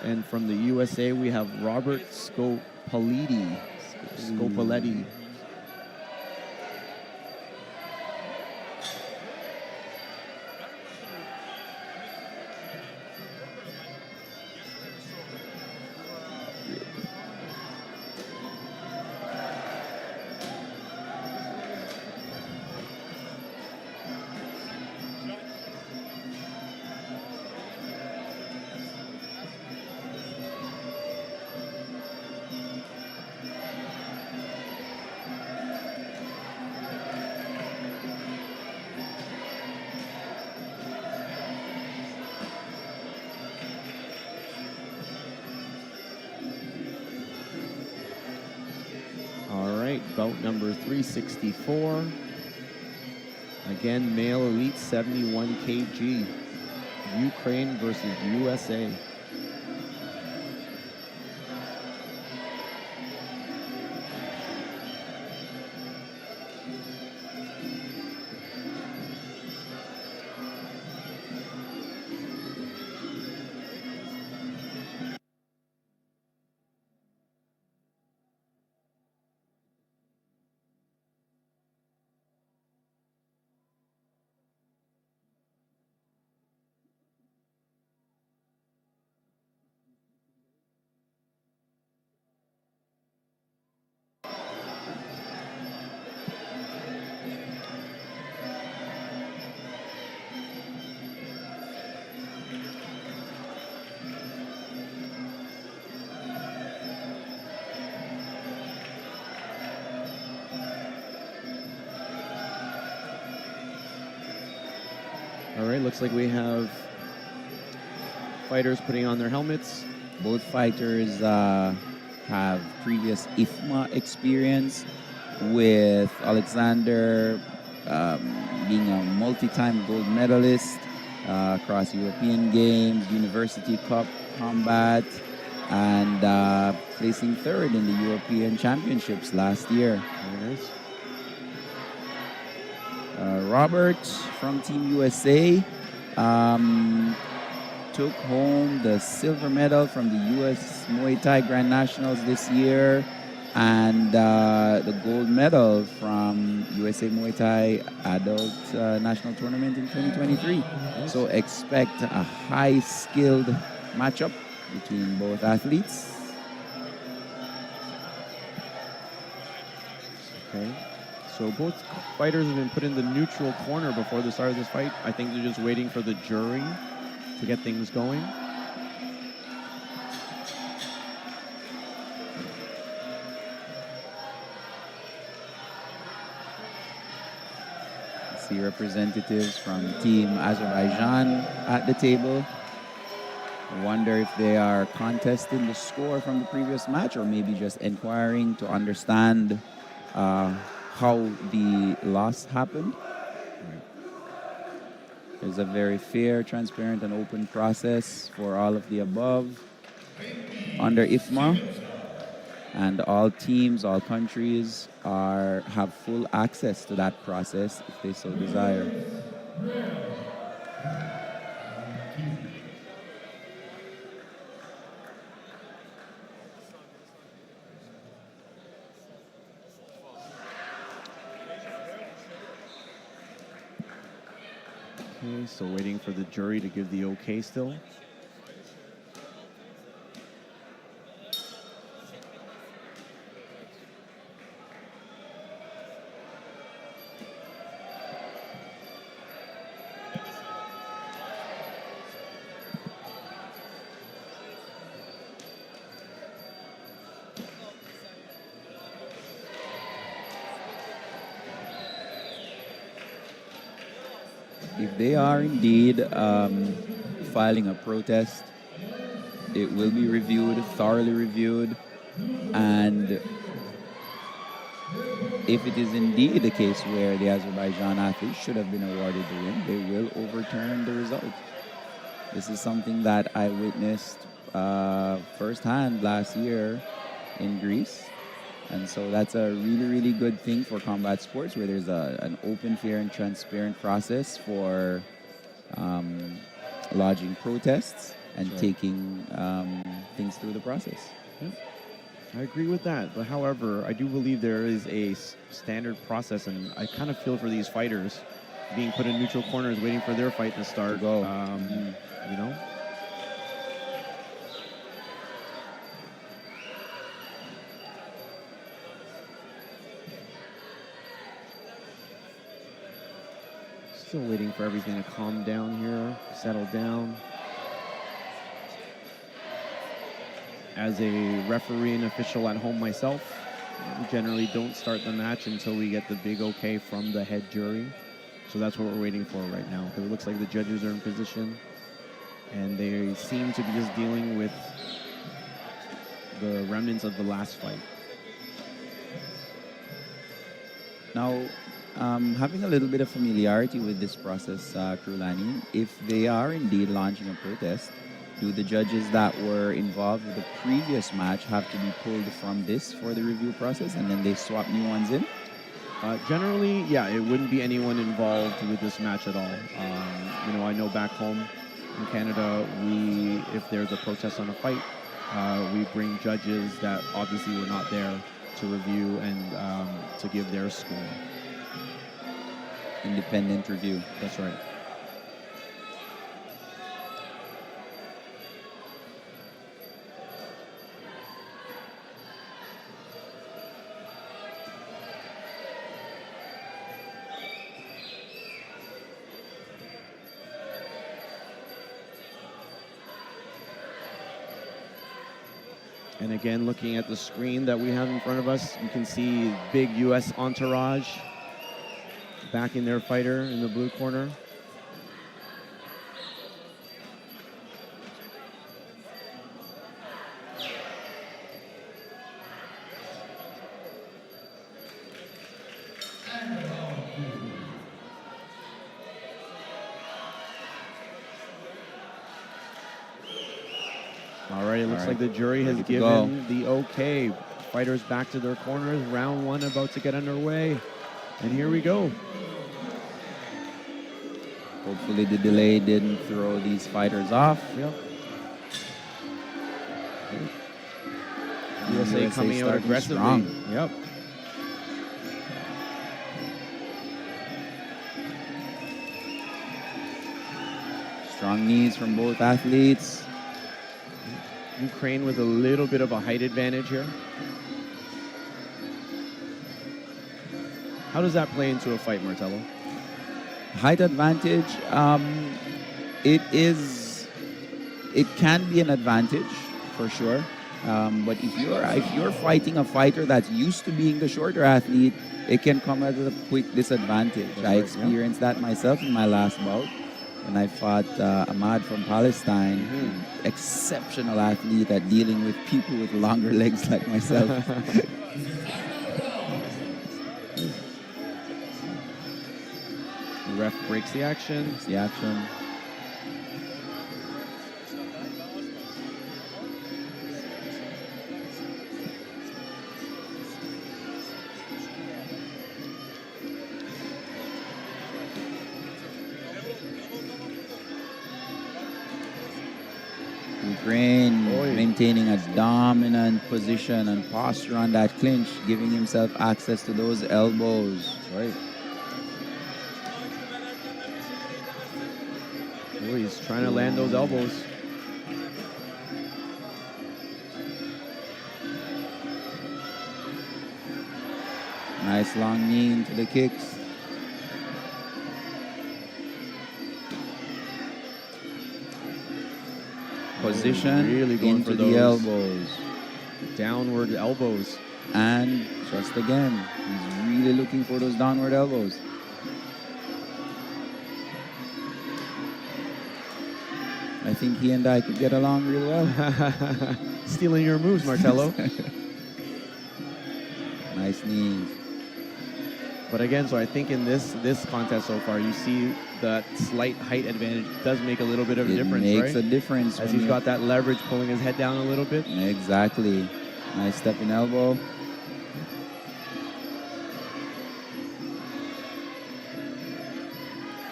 And from the USA, we have Robert Scopelliti. Scopelliti. Bout number 364. Again, male elite 71 kg. Ukraine versus USA. All right, looks like we have fighters putting on their helmets. Both fighters have previous IFMA experience, with Oleksandr being a multi-time gold medalist across European Games, University Cup combat, and placing third in the European Championships last year. Very nice. Robert from Team USA took home the silver medal from the U.S. Muay Thai Grand Nationals this year, and the gold medal from USA Muay Thai Adult National Tournament in 2023. So expect a high-skilled matchup between both athletes. Okay. So both fighters have been put in the neutral corner before the start of this fight. I think they're just waiting for the jury to get things going. See representatives from Team Azerbaijan at the table. I wonder if they are contesting the score from the previous match, or maybe just inquiring to understand how the loss happened. There's a very fair, transparent, and open process for all of the above under IFMA, and all teams, all countries have full access to that process if they so desire. Okay, so waiting for the jury to give the okay still. If they are indeed filing a protest, it will be reviewed, thoroughly reviewed, and if it is indeed the case where the Azerbaijan athletes should have been awarded the win, they will overturn the result. This is something that I witnessed firsthand last year in Greece. And so that's a really, really good thing for combat sports, where there's an open, fair, and transparent process for lodging protests and taking things through the process. I agree with that, but however, I do believe there is a standard process, and I kind of feel for these fighters being put in neutral corners, waiting for their fight to start. To go. You know, still waiting for everything to calm down here, settle down. As a referee and official at home myself, we generally don't start the match until we get the big okay from the head jury. So that's what we're waiting for right now, because it looks like the judges are in position and they seem to be just dealing with the remnants of the last fight. Now, having a little bit of familiarity with this process, Krulani, if they are indeed launching a protest, do the judges that were involved with the previous match have to be pulled from this for the review process, and then they swap new ones in? Generally, yeah, it wouldn't be anyone involved with this match at all. I know back home in Canada, if there's a protest on a fight, we bring judges that obviously were not there to review and to give their score. Independent review. That's right. And again, looking at the screen that we have in front of us, you can see big U.S. entourage backing their fighter in the blue corner. All right, it looks like the jury has given the okay. Fighters back to their corners. Round one about to get underway. And here we go. Hopefully the delay didn't throw these fighters off. Yep. USA coming out aggressively. Strong. Yep. Strong knees from both athletes. Ukraine with a little bit of a height advantage here. How does that play into a fight, Martello? Height advantage, it can be an advantage for sure. But if you're fighting a fighter that's used to being the shorter athlete, it can come as a quick disadvantage. I experienced that myself in my last bout when I fought Ahmad from Palestine. Exceptional athlete at dealing with people with longer legs like myself. The ref breaks the action. Ukraine maintaining a dominant position and posture on that clinch, giving himself access to those elbows. Right. Oh, he's trying to land those elbows. Nice long knee into the kicks. Position really going into for the those elbows. Downward elbows. And just again, he's really looking for those downward elbows. I think he and I could get along real well. Stealing your moves, Martello. Nice knees. But again, so I think in this contest so far, you see that slight height advantage does make a little bit of a difference, It right? makes a difference. As he's got that leverage, pulling his head down a little bit. Exactly. Nice stepping elbow.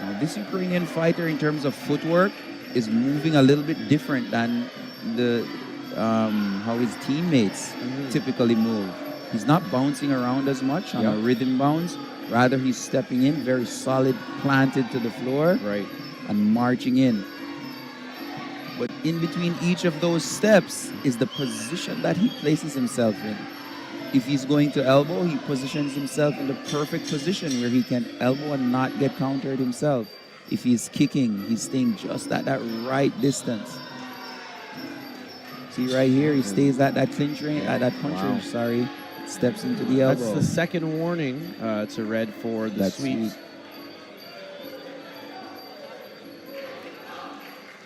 Now, this Ukrainian fighter, in terms of footwork, is moving a little bit different than the how his teammates typically move. He's not bouncing around as much on a rhythm bounce. Rather, he's stepping in very solid, planted to the floor, Right. and marching in. But in between each of those steps is the position that he places himself in. If he's going to elbow, he positions himself in the perfect position where he can elbow and not get countered himself. If he's kicking, he's staying just at that right distance. See right here, he stays at that clinch range, at that punch range, sorry. Steps into the elbow. That's the second warning to red for the sweep.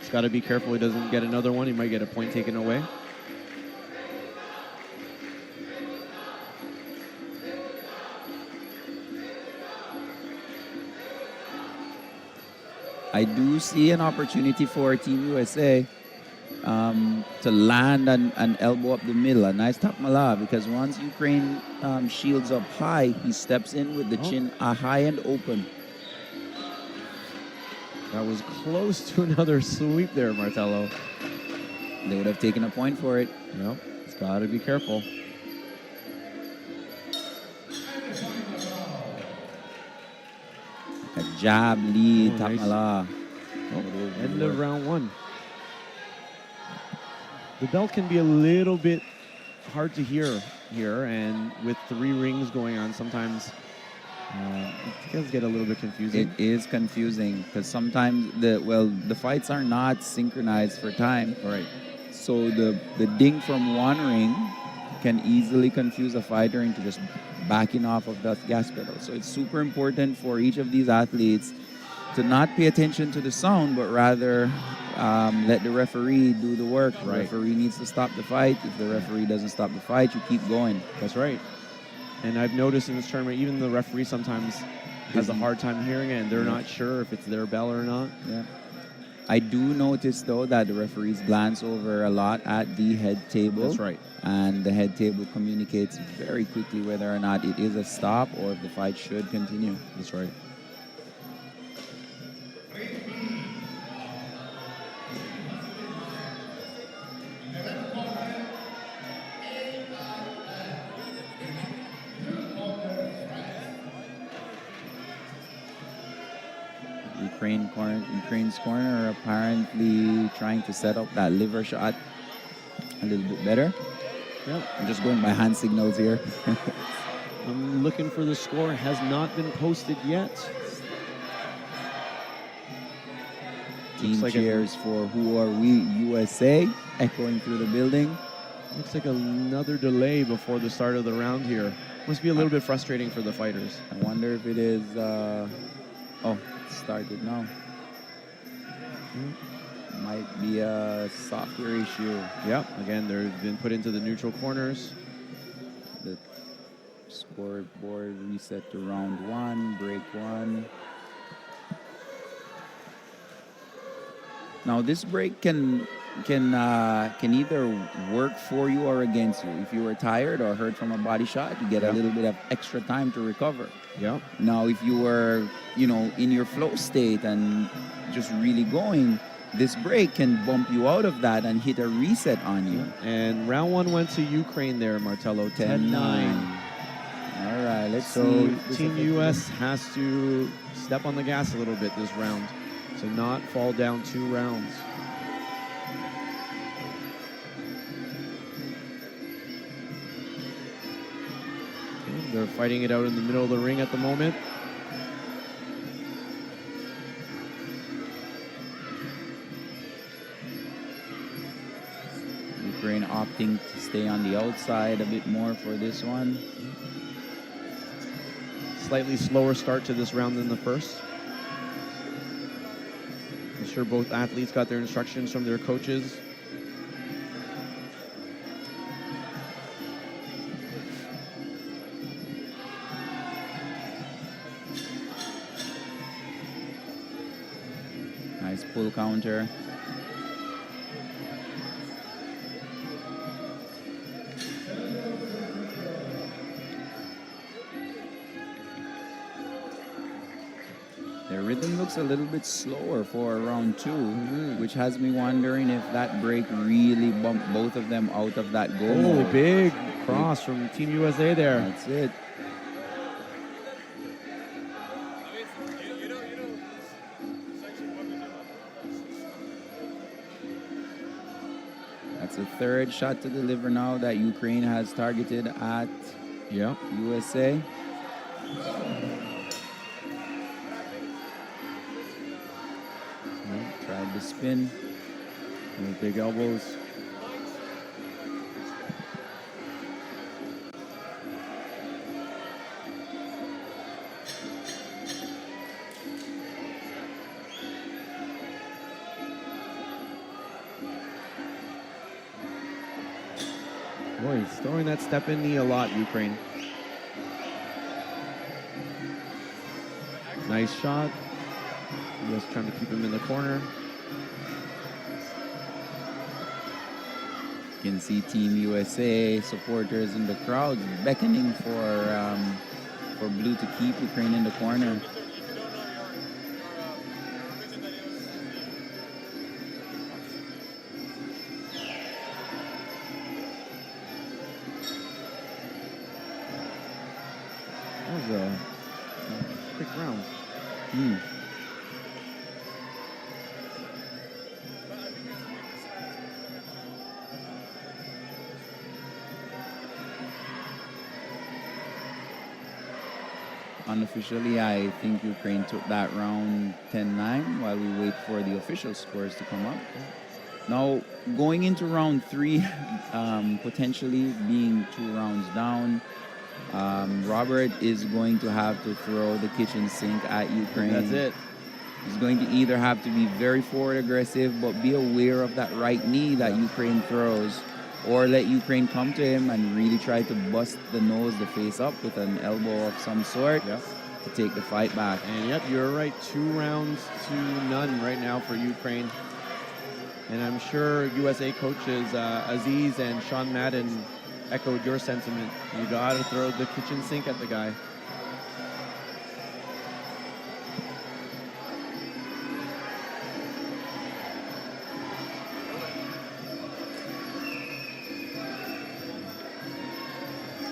He's got to be careful he doesn't get another one. He might get a point taken away. I do see an opportunity for Team USA to land and elbow up the middle. A nice top mala, because once Ukraine shields up high, he steps in with the chin high and open. That was close to another sweep there, Martello. They would have taken a point for it. Yep, he's got to be careful. A jab lead, top Nice. mala. End of round one. The bell can be a little bit hard to hear here, and with 3 rings going on, sometimes it does get a little bit confusing. It is confusing because sometimes the fights are not synchronized for time. Right. So the ding from one ring can easily confuse a fighter into just backing off of the gas pedal. So it's super important for each of these athletes to not pay attention to the sound, but rather let the referee do the work. Right. The referee needs to stop the fight. If the referee doesn't stop the fight, you keep going. That's right. And I've noticed in this tournament, even the referee sometimes has a hard time hearing it, and they're not sure if it's their bell or not. Yeah. I do notice, though, that the referees glance over a lot at the head table. That's right. And the head table communicates very quickly whether or not it is a stop or if the fight should continue. That's right. Ukraine's corner apparently trying to set up that liver shot a little bit better. Yep. I'm just going by hand signals here. I'm looking for the score. Has not been posted yet. Team cheers for Who Are We USA echoing through the building. Looks like another delay before the start of the round here. Must be a little bit frustrating for the fighters. I wonder if it is... oh, it started now. Might be a software issue. Yep. Again, they've been put into the neutral corners. The scoreboard reset to round 1, break 1. Now this break can either work for you or against you. If you were tired or hurt from a body shot, you get a little bit of extra time to recover. Yeah. Now if you were, in your flow state and just really going, this break can bump you out of that and hit a reset on you. And round 1 went to Ukraine there, Martello. 10-9. All right, let's see. So Team US has to step on the gas a little bit this round to not fall down 2 rounds. Okay, they're fighting it out in the middle of the ring at the moment. Ukraine opting to stay on the outside a bit more for this one. Slightly slower start to this round than the first. I'm sure both athletes got their instructions from their coaches. Nice pull counter. They're rhythm looks a little bit slower for round 2, Mm-hmm. which has me wondering if that break really bumped both of them out of that goal. Oh, mode. big cross from Team USA there. That's it. That's the third shot to deliver now that Ukraine has targeted at Yeah. USA. Tried the spin. With big elbows. Boy, he's throwing that step-in knee a lot, Ukraine. Nice shot. Just trying to keep him in the corner. You can see Team USA supporters in the crowd beckoning for Blue to keep Ukraine in the corner. That was a quick round. Unofficially, I think Ukraine took that round 10-9 while we wait for the official scores to come up. Now, going into round 3, potentially being 2 rounds down, Robert is going to have to throw the kitchen sink at Ukraine. That's it. He's going to either have to be very forward aggressive, but be aware of that right knee that Ukraine throws, or let Ukraine come to him and really try to bust the nose, the face up with an elbow of some sort to take the fight back. And yep, you're right. 2 rounds to none right now for Ukraine. And I'm sure USA coaches Aziz and Sean Madden echoed your sentiment. You got to throw the kitchen sink at the guy.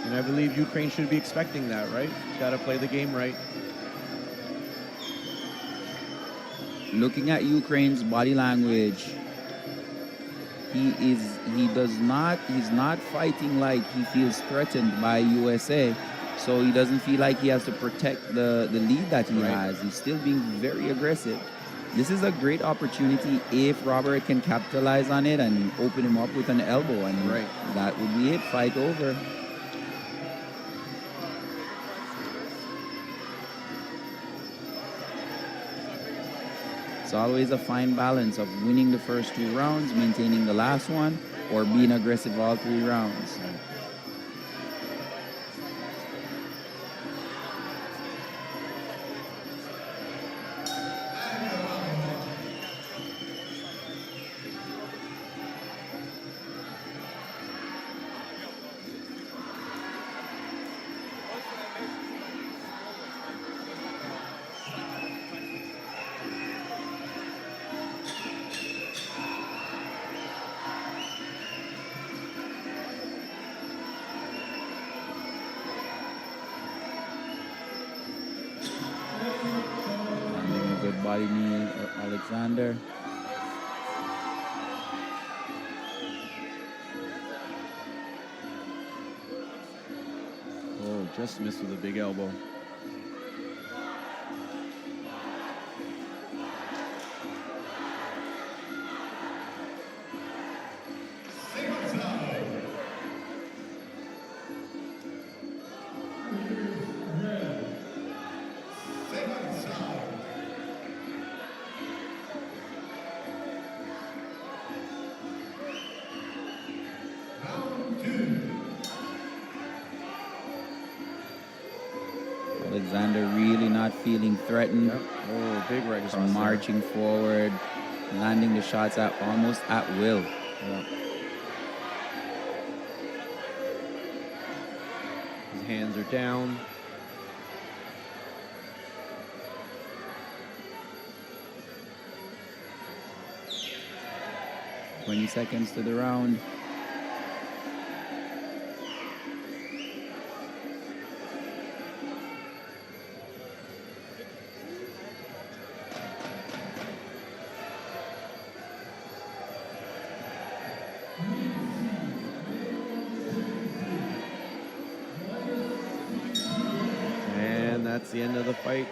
And I believe Ukraine should be expecting that, right? Got to play the game right. Looking at Ukraine's body language, he's not fighting like he feels threatened by USA. So he doesn't feel like he has to protect the lead that he has. He's still being very aggressive. This is a great opportunity if Robert can capitalize on it and open him up with an elbow, and that would be it. Fight over. It's always a fine balance of winning the first 2 rounds, maintaining the last one, or being aggressive all 3 rounds. Body knee, Oleksandr. Oh, just missed with a big elbow. Oleksandr really not feeling threatened. Oh, big right Just cross marching forward, landing the shots almost at will. His hands are down. 20 seconds to the round. And that's the end of the fight.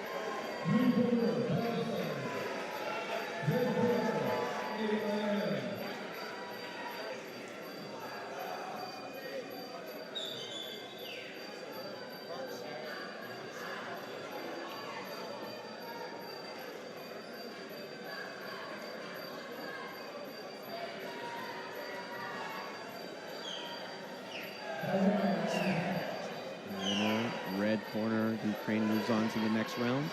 Winner, red corner. Ukraine moves on to the next round.